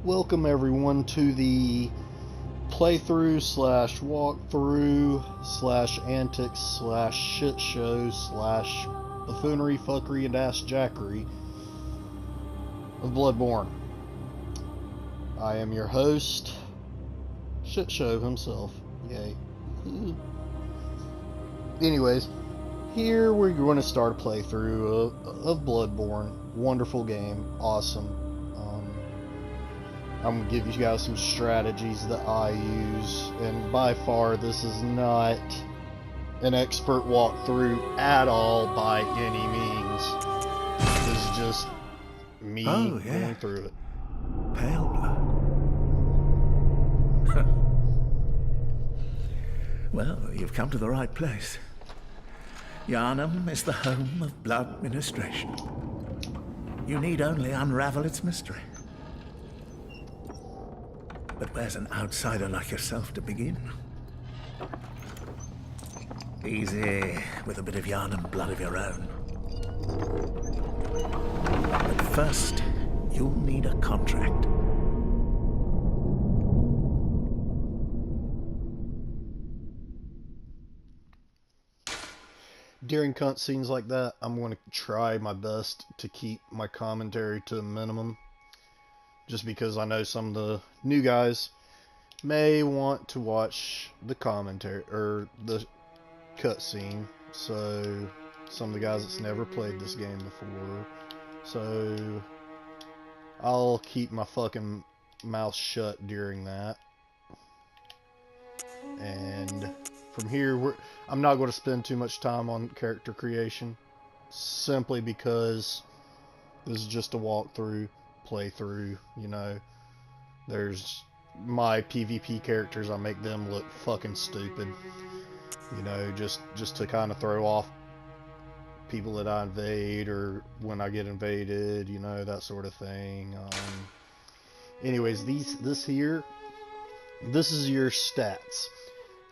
Welcome everyone to the playthrough slash walkthrough slash antics slash shit show slash buffoonery, fuckery, and ass jackery of Bloodborne. I am your host, shit show himself. Yay. Anyways, here we're going to start a playthrough of Bloodborne. Wonderful game. Awesome. I'm going to give you guys some strategies that I use, and by far this is not an expert walkthrough at all by any means. This is just me going through it. Pale blood. Well, you've come to the right place. Yharnam is the home of blood ministration. You need only unravel its mystery. But where's an outsider like yourself to begin? Easy, with a bit of Yharnam blood of your own. But first, you'll need a contract. During cutscenes like that, I'm going to try my best to keep my commentary to a minimum. Just because I know some of the new guys may want to watch the commentary or the cutscene. So some of the guys that's never played this game before. So I'll keep my fucking mouth shut during that. And from here, I'm not going to spend too much time on character creation, simply because this is just a walkthrough, playthrough. You know, there's my PvP characters. I make them look fucking stupid. You know, just to kind of throw off people that I invade or when I get invaded. You know, that sort of thing. Anyways, this is your stats.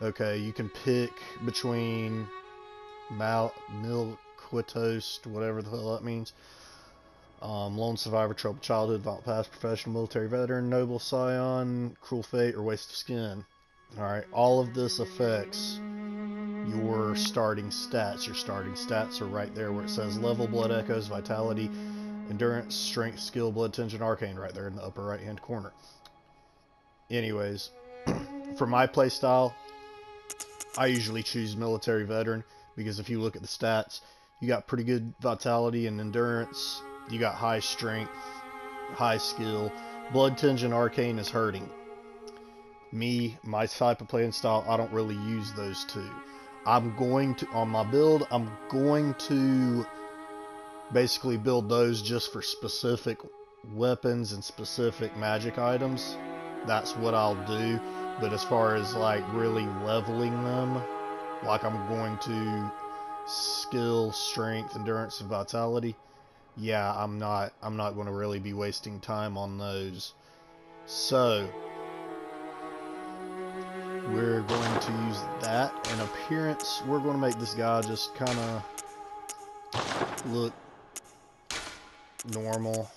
Okay, you can pick between Milquitoast, whatever the hell that means. Lone survivor, troubled childhood, violent past, professional, military veteran, noble scion, cruel fate, or waste of skin. Alright, all of this affects your starting stats. Your starting stats are right there where it says level, blood echoes, vitality, endurance, strength, skill, blood tension, arcane, right there in the upper right hand corner. Anyways, for my playstyle, I usually choose military veteran, because if you look at the stats, you got pretty good vitality and endurance, you got high strength, high skill, blood tension, arcane is hurting. My type of playing style, I don't really use those two. On my build, I'm going to basically build those just for specific weapons and specific magic items. That's what I'll do. But as far as like really leveling them, like I'm going to skill, strength, endurance, and vitality, yeah, I'm not going to really be wasting time on those. So we're going to use that. In appearance, we're going to make this guy just kind of look normal.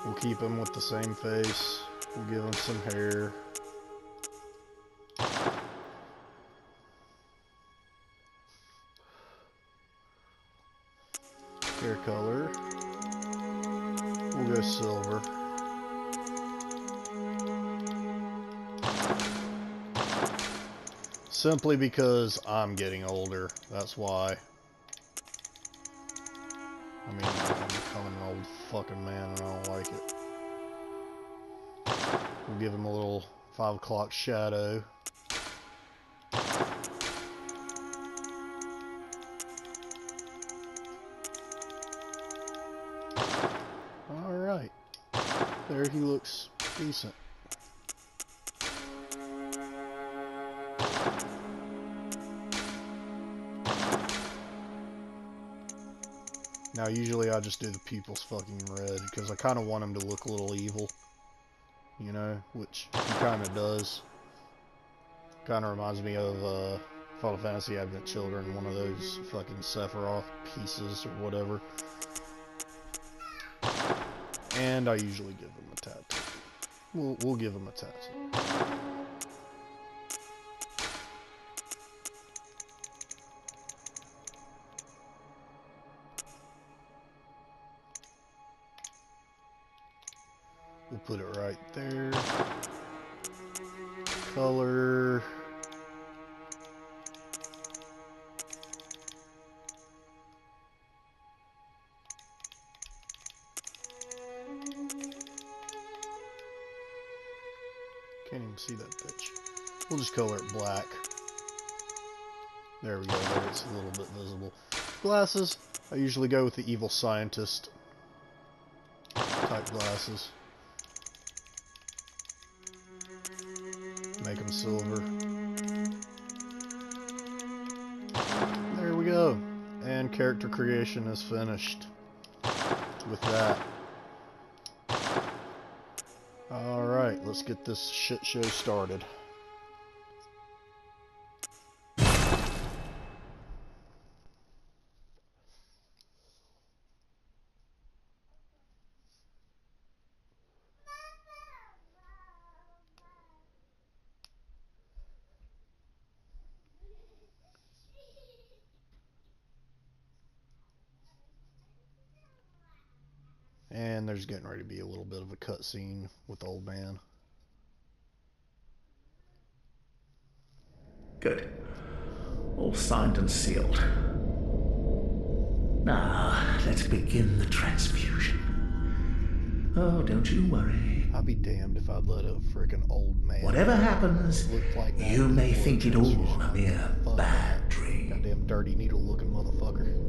We'll keep him with the same face. We'll give him some hair. Hair color. We'll go silver. Simply because I'm getting older. That's why. I mean, I'm becoming an old fucking man and I don't like it. We'll give him a little 5 o'clock shadow. Alright. There he looks decent. Now, usually I just do the pupils fucking red, because I kind of want him to look a little evil. You know, which he kind of does. Kind of reminds me of Final Fantasy Advent Children, one of those fucking Sephiroth pieces or whatever. And I usually give him a tattoo. We'll give him a tattoo. We'll put it right there. Color. Can't even see that bitch. We'll just color it black. There we go. There it's a little bit visible. Glasses. I usually go with the evil scientist type glasses. Make them silver. There we go. And character creation is finished with that. Alright, let's get this shit show started. And there's getting ready to be a little bit of a cutscene with the old man. Good. All signed and sealed. Now, let's begin the transfusion. Oh, don't you worry. I'd be damned if I'd let a frickin' old man. Whatever happens, like you may think it all a mere bad dream. Goddamn dirty needle looking motherfucker.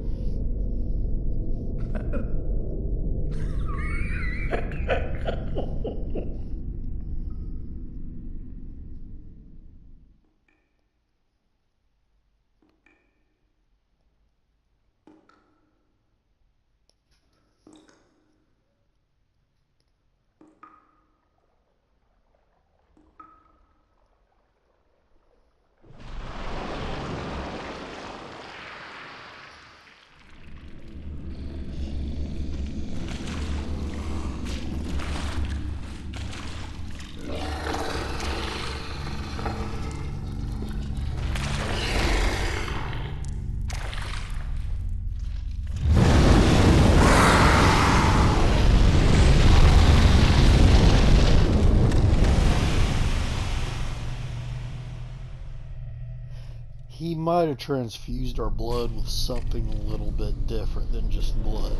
He might have transfused our blood with something a little bit different than just blood. You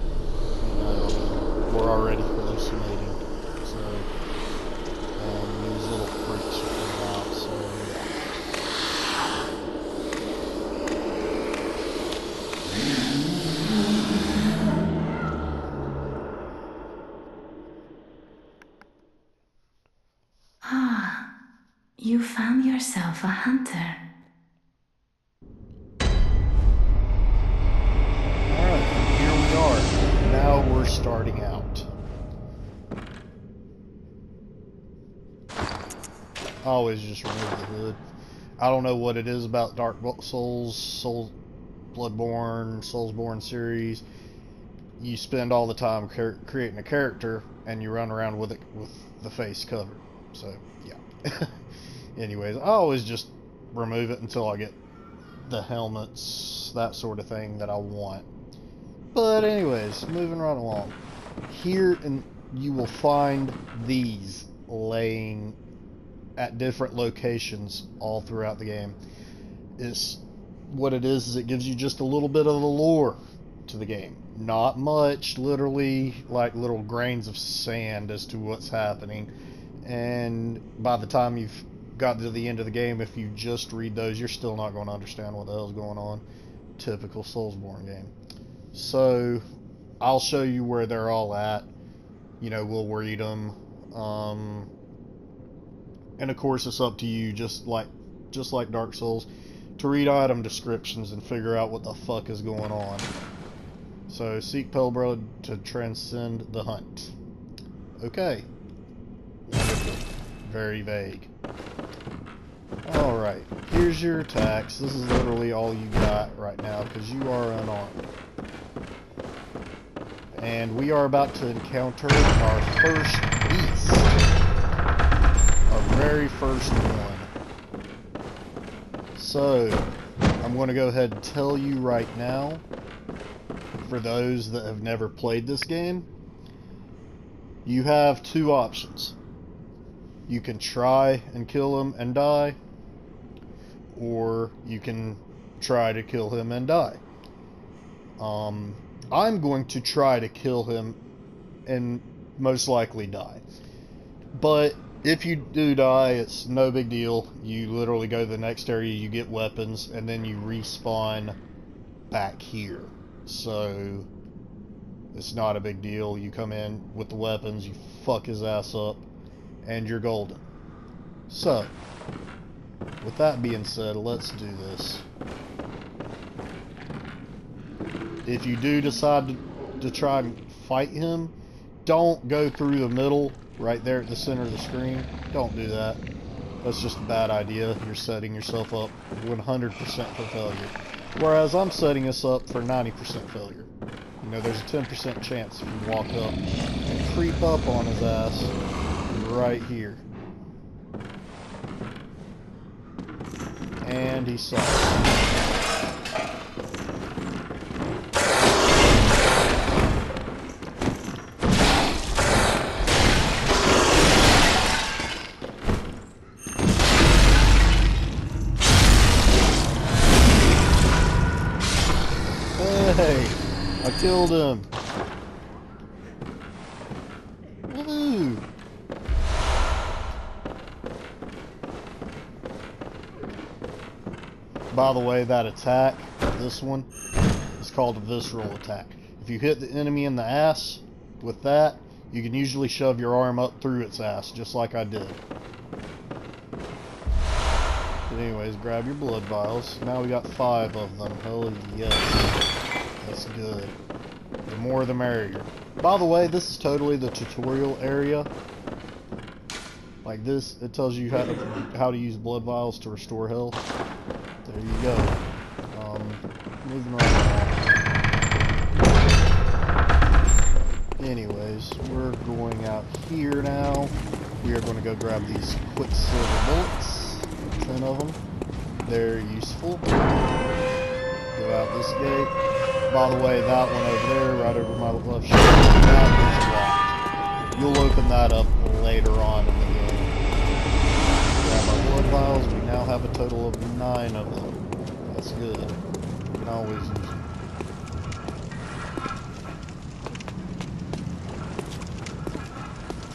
know, we're already hallucinating, so these little freaks are coming out, so yeah. Ah, you found yourself a hunter. Now we're starting out. I always just remove the hood. I don't know what it is about Dark Souls, Bloodborne, Soulsborne series. You spend all the time creating a character, and you run around with it with the face covered. So, yeah. Anyways, I always just remove it until I get the helmets, that sort of thing that I want. But anyways, moving right along. Here you will find these laying at different locations all throughout the game. What it is it gives you just a little bit of the lore to the game. Not much, literally like little grains of sand as to what's happening. And by the time you've got to the end of the game, if you just read those, you're still not going to understand what the hell's going on. Typical Soulsborne game. So, I'll show you where they're all at. You know, we'll read them. And of course, it's up to you, just like Dark Souls, to read item descriptions and figure out what the fuck is going on. So, seek pale blood to transcend the hunt. Okay. Wonderful. Very vague. Alright, here's your attacks. This is literally all you got right now, because you are unarmed. And we are about to encounter our first beast. Our very first one. So, I'm going to go ahead and tell you right now, for those that have never played this game, you have two options. You can try and kill him and die, or you can try to kill him and die. I'm going to try to kill him and most likely die. But if you do die, it's no big deal. You literally go to the next area, you get weapons, and then you respawn back here. So it's not a big deal. You come in with the weapons, you fuck his ass up, and you're golden. So, with that being said, let's do this. If you do decide to try and fight him, don't go through the middle, right there at the center of the screen. Don't do that. That's just a bad idea. You're setting yourself up 100% for failure. Whereas I'm setting us up for 90% failure. You know, there's a 10% chance if you walk up and creep up on his ass right here. And he sucks. Hey, I killed him. Woo! By the way, that attack, this one, is called a visceral attack. If you hit the enemy in the ass with that, you can usually shove your arm up through its ass, just like I did. But anyways, grab your blood vials. Now we got 5 of them. Hell yes. That's good. The more the merrier. By the way, this is totally the tutorial area. Like this, it tells you how to use blood vials to restore health. There you go. Moving right along. Anyways, we're going out here now. We are going to go grab these quicksilver bullets. 10 of them. They're useful. Go out this gate. By the way, that one over there, right over my left shoulder, that is locked. You'll open that up later on in the game. Grab our blood vials. We now have a total of 9 of them. That's good. You can always use them.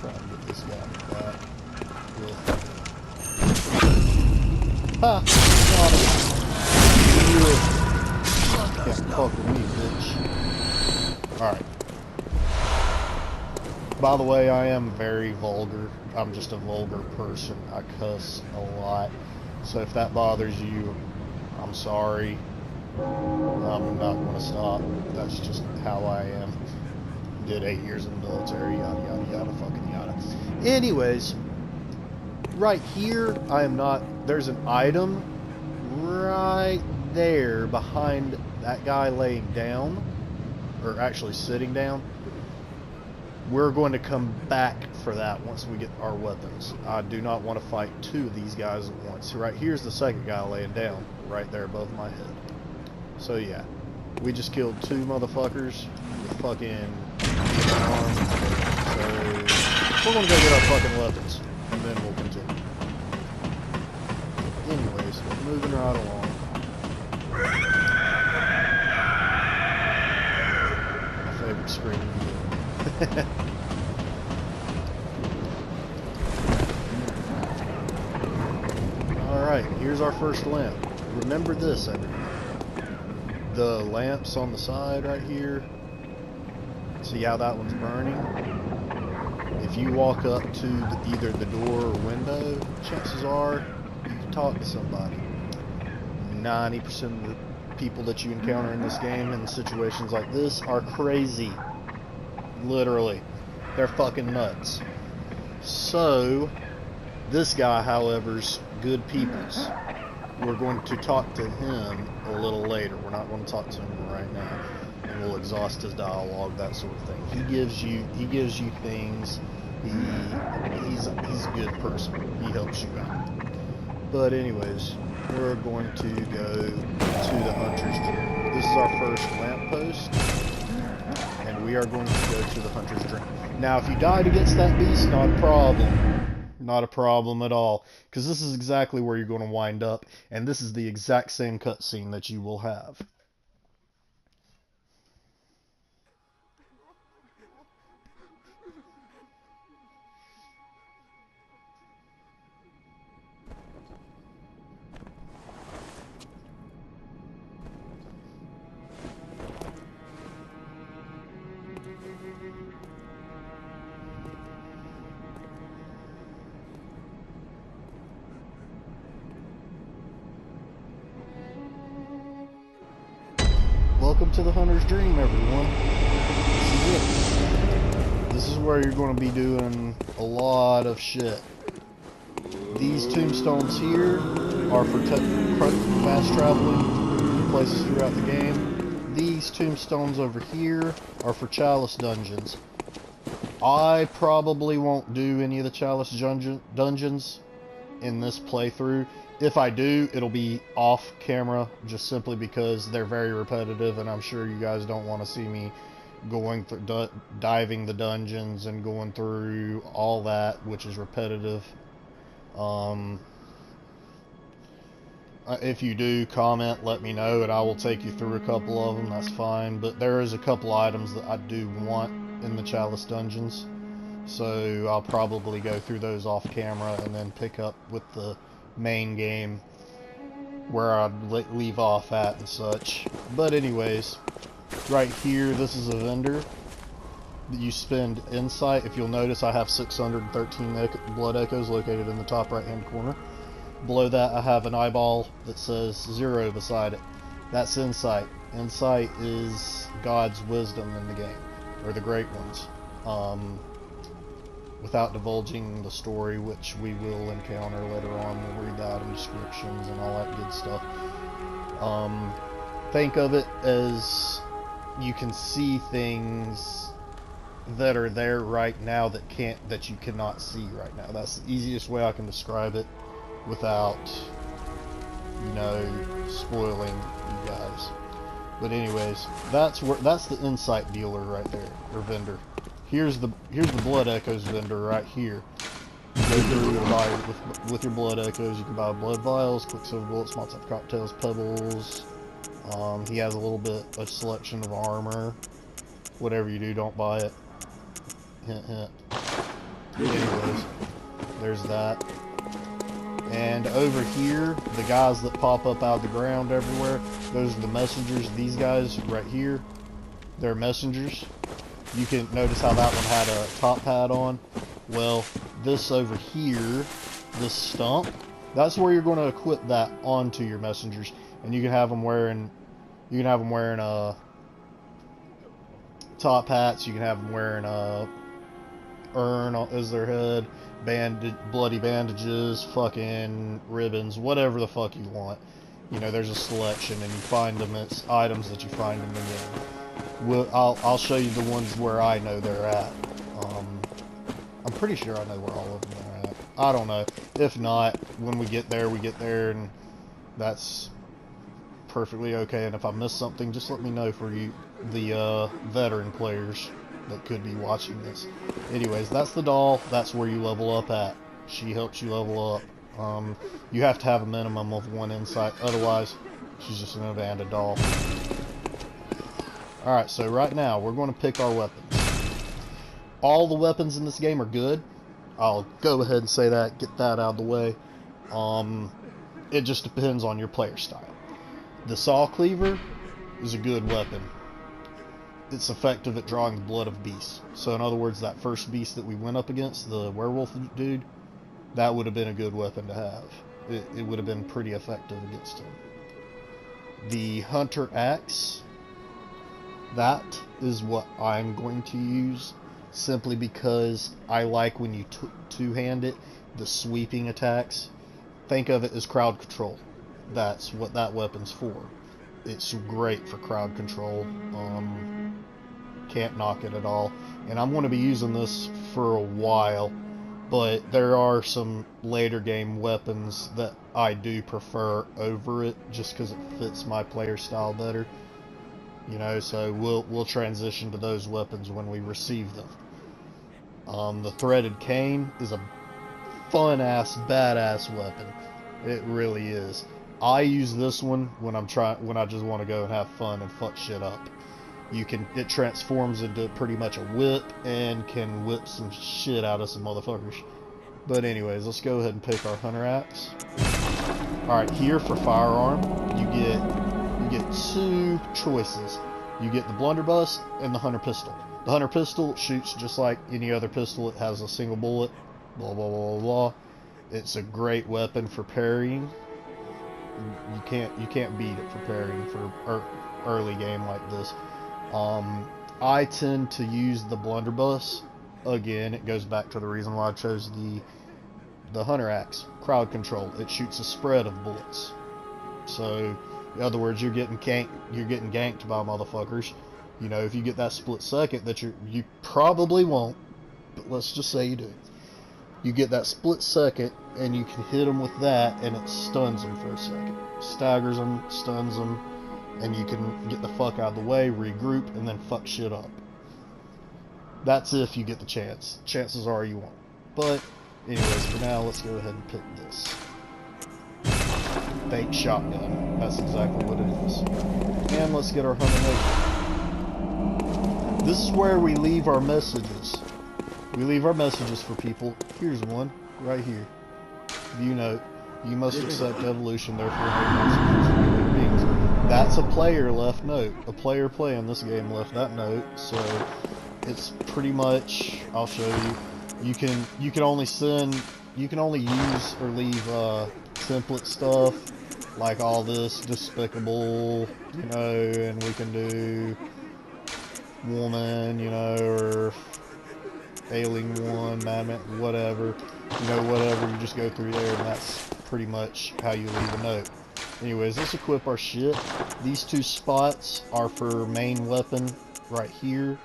Try to get this guy back. Ha! Got him. Can't fuck with me, bitch. Alright. By the way, I am very vulgar. I'm just a vulgar person. I cuss a lot. So if that bothers you, I'm sorry. I'm not going to stop. That's just how I am. Did 8 years in the military, yada yada yada, fucking yada. Anyways, right here, I am not... There's an item right there behind that guy laying down, or actually sitting down. We're going to come back for that once we get our weapons. I do not want to fight 2 of these guys at once. Right here's the second guy laying down, right there above my head. So yeah, we just killed 2 motherfuckers with fucking arms. So we're going to go get our fucking weapons, and then we'll continue. Anyways, moving right along. Favorite screen. Alright, here's our first lamp. Remember this, everyone. The lamps on the side right here. See how that one's burning? If you walk up to either the door or window, chances are you can talk to somebody. 90% of the people that you encounter in this game in situations like this are crazy. Literally. They're fucking nuts. So, this guy, however's good peoples. we're going to talk to him a little later. We're not going to talk to him right now, and we'll exhaust his dialogue, that sort of thing. He gives you things. He's a good person. He helps you out. But anyways, we're going to go to the Hunter's Dream. This is our first lamppost, and we are going to go to the Hunter's Dream. Now, if you died against that beast, not a problem. Not a problem at all, because this is exactly where you're going to wind up, and this is the exact same cutscene that you will have. Welcome to the Hunter's Dream, everyone. This is it. This is where you're going to be doing a lot of shit. These tombstones here are for fast traveling places throughout the game. These tombstones over here are for Chalice dungeons. I probably won't do any of the Chalice dungeons in this playthrough. If I do, it'll be off camera, just simply because they're very repetitive, and I'm sure you guys don't want to see me going through diving the dungeons and going through all that, which is repetitive. If you do, comment, let me know, and I will take you through a couple of them. That's fine, but there is a couple items that I do want in the Chalice dungeons, so I'll probably go through those off camera and then pick up with the main game where I'd leave off at and such. But anyways, right here, this is a vendor that you spend insight. If you'll notice, I have 613 blood echoes located in the top right hand corner. Below that, I have an eyeball that says 0 beside it. That's insight. Insight is God's wisdom in the game, or the great ones. Without divulging the story, which we will encounter later on. We'll read that in descriptions and all that good stuff. Think of it as you can see things that are there right now that you cannot see right now. That's the easiest way I can describe it without, you know, spoiling you guys. But anyways, that's the insight dealer right there, or vendor. Here's the blood echoes vendor right here. You go through and buy with your blood echoes. You can buy blood vials, quicksilver bullets, Molotov cocktails, pebbles. He has a little bit of selection of armor. Whatever you do, don't buy it. Hint, hint. Anyways, there's that. And over here, the guys that pop up out of the ground everywhere, those are the messengers. These guys right here, they're messengers. You can notice how that one had a top hat on. Well, this over here, this stump, that's where you're going to equip that onto your messengers, and you can have them wearing, top hats. You can have them wearing a urn as their head, bloody bandages, fucking ribbons, whatever the fuck you want. You know, there's a selection, and you find them. It's items that you find in the game. I'll show you the ones where I know they're at. I'm pretty sure I know where all of them are at. I don't know. If not, when we get there, and that's perfectly okay. And if I miss something, just let me know for you, the veteran players that could be watching this. Anyways, that's the doll. That's where you level up at. She helps you level up. You have to have a minimum of 1 insight. Otherwise, she's just an abandoned doll. Alright, so right now, we're going to pick our weapons. All the weapons in this game are good. I'll go ahead and say that, get that out of the way. It just depends on your player style. The saw cleaver is a good weapon. It's effective at drawing the blood of beasts. So in other words, that first beast that we went up against, the werewolf dude, that would have been a good weapon to have. It would have been pretty effective against him. The hunter axe, that is what I'm going to use, simply because I like when you two-hand it, the sweeping attacks. Think of it as crowd control. that's what that weapon's for. It's great for crowd control. Can't knock it at all. And I'm going to be using this for a while, but there are some later game weapons that I do prefer over it, just because it fits my player style better. You know, so we'll transition to those weapons when we receive them. The threaded cane is a fun-ass, badass weapon. It really is. I use this one when I just want to go and have fun and fuck shit up. It transforms into pretty much a whip and can whip some shit out of some motherfuckers. But anyways, let's go ahead and pick our hunter axe. Alright, here for firearm, you get two choices. You get the blunderbuss and the hunter pistol. The hunter pistol shoots just like any other pistol. It has a single bullet. Blah blah blah blah. It's a great weapon for parrying. You can't beat it for parrying for early game like this. I tend to use the blunderbuss. Again, it goes back to the reason why I chose the hunter axe. Crowd control. It shoots a spread of bullets. So, in other words, you're getting ganked by motherfuckers. You know, if you get that split second that you probably won't, but let's just say you do. You get that split second, and you can hit them with that, and it stuns them for a second. Staggers them, stuns them, and you can get the fuck out of the way, regroup, and then fuck shit up. That's if you get the chance. Chances are you won't. But, anyways, for now, let's go ahead and pick this. Fake shotgun. That's exactly what it is. And let's get our hunter note. This is where we leave our messages. We leave our messages for people. Here's one, right here. View note. You must accept evolution, therefore no consequences for human beings. That's a player left note. A player playing this game left that note, so it's pretty much, I'll show you. You can only use or leave template stuff like all this despicable, you know, and we can do woman, you know, or alien one, madman, whatever, you know, whatever. You just go through there, and that's pretty much how you leave a note. Anyways, let's equip our shit. These two spots are for main weapon right here.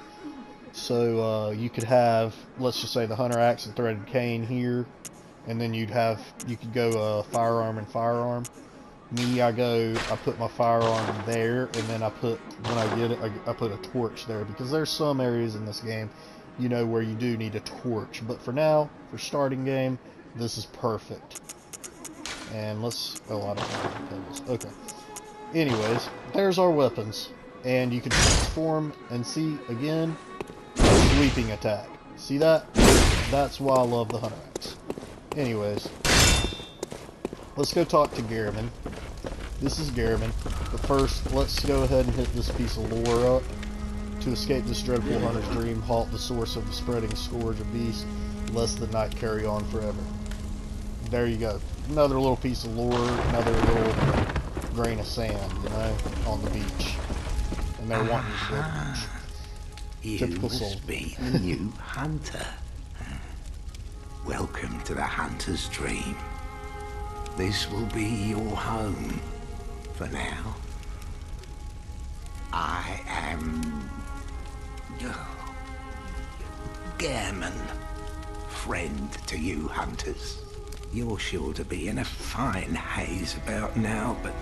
So you could have, let's just say, the hunter axe and threaded cane here, and then you could go firearm and firearm. Me, I put my firearm there, and then when I get it, I put a torch there, because there's some areas in this game, you know, where you do need a torch. But for now, for starting game, this is perfect. And I don't have pebbles. Okay. Anyways, there's our weapons, and you can transform and see again. Sweeping attack. See that? That's why I love the hunter axe. Anyways, let's go talk to Garriman. This is Garriman. But first, let's go ahead and hit this piece of lore up. To escape this dreadful hunter's dream, halt the source of the spreading scourge of beasts, lest the night carry on forever. There you go. Another little piece of lore, another little grain of sand, you know, on the beach. And they're wanting to build a beach. You must be the new hunter. Welcome to the hunter's dream. This will be your home for now. I am Garriman, friend to you hunters. You're sure to be in a fine haze about now, but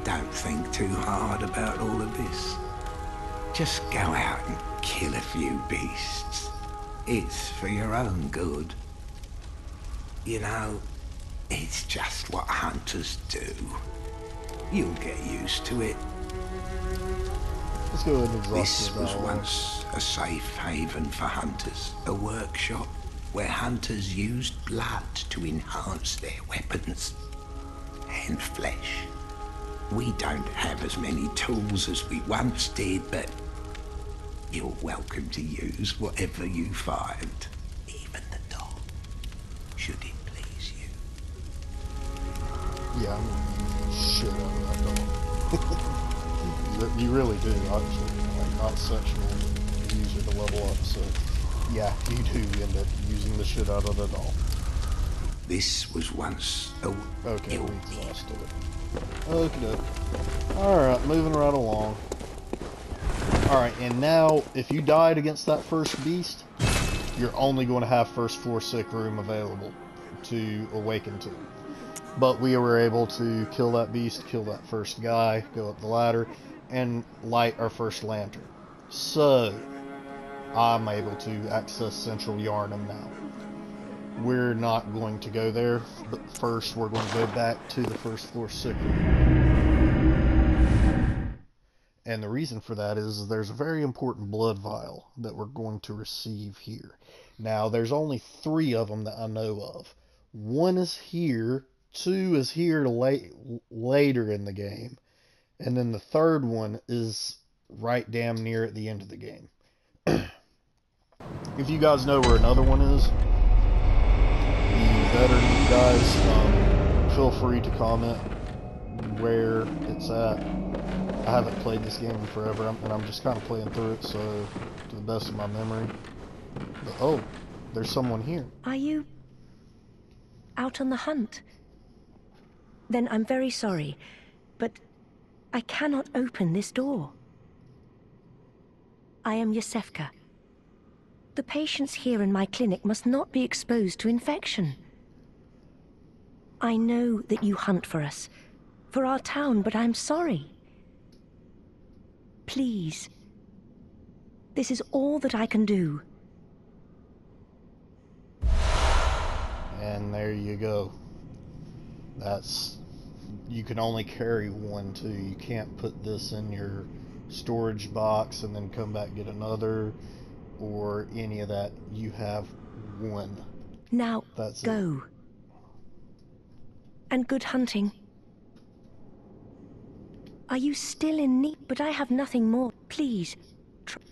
don't think too hard about all of this. Just go out and kill a few beasts. It's for your own good. You know, it's just what hunters do. You'll get used to it. Let's go ahead and This was once a safe haven for hunters, a workshop where hunters used blood to enhance their weapons and flesh. We don't have as many tools as we once did, but you're welcome to use whatever you find, even the dog, should it please you. Yeah, I'm gonna use shit out of that dog. You really do, actually. Like, not sexual, you use it to level up, so yeah, you do end up using the shit out of the doll. This was once a... Okay, we exhausted it. Okay. Alright, moving right along. Alright, and now, if you died against that first beast, you're only going to have first floor sick room available to awaken to. But we were able to kill that beast, kill that first guy, go up the ladder, and light our first lantern. So, I'm able to access Central Yarnum now. We're not going to go there, but first we're going to go back to the first floor sick room. And the reason for that is there's a very important blood vial that we're going to receive here. Now, there's only 3 of them that I know of. 1 is here, 2 is here later in the game, and then the 3rd one is right damn near at the end of the game. If you guys know where another one is, the veteran guys, feel free to comment where it's at. I haven't played this game in forever, and I'm just kind of playing through it, so to the best of my memory. But, oh, there's someone here. Are you out on the hunt? Then I'm very sorry, but I cannot open this door. I am Yosefka. The patients here in my clinic must not be exposed to infection. I know that you hunt for us, for our town, but I'm sorry. Please. This is all that I can do. And there you go. You can only carry 1 too. You can't put this in your storage box and then come back and get another, or any of that. You have 1. Now, That's go. And good hunting. Are you still in need? But I have nothing more. Please,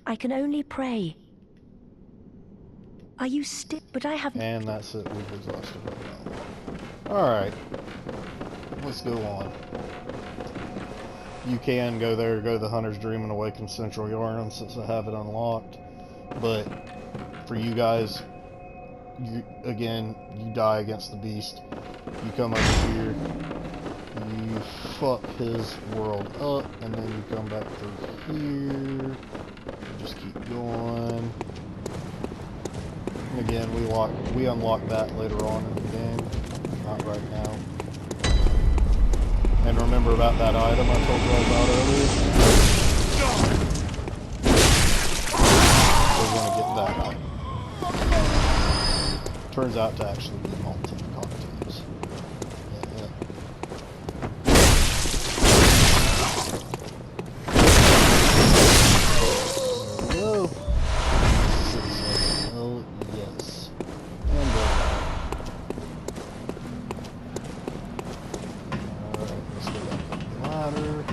I can only pray. Are you still? But I have. And that's it. We've exhausted it now. Alright. Let's go on. You can go there, go to the Hunter's Dream and awaken Central Yarnum since I have it unlocked. But for you guys, you die against the beast. You come over here, you fuck his world up, and then you come back through here. Just keep going. And again, we unlock that later on in the game, not right now. And remember about that item I told you about earlier? We're gonna get that item. Turns out to actually be multi-cocktails. Yeah. There we go. Oh, yes. And go. Alright, let's go back up the ladder.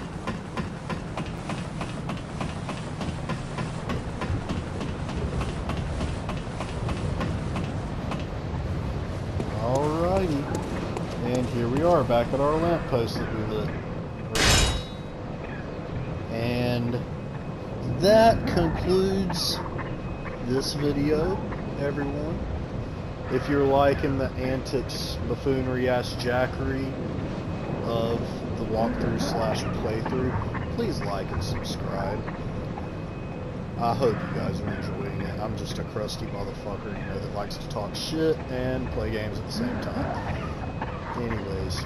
Alrighty. And here we are, back at our lamppost that we lit. And that concludes this video, everyone. If you're liking the antics, buffoonery, ass jackery of the walkthrough / playthrough, please like and subscribe. I hope you guys are enjoying it. I'm just a crusty motherfucker, that likes to talk shit and play games at the same time. Anyways,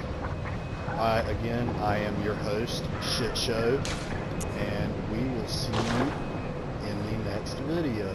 I am your host, Shit Show, and we will see you in the next video.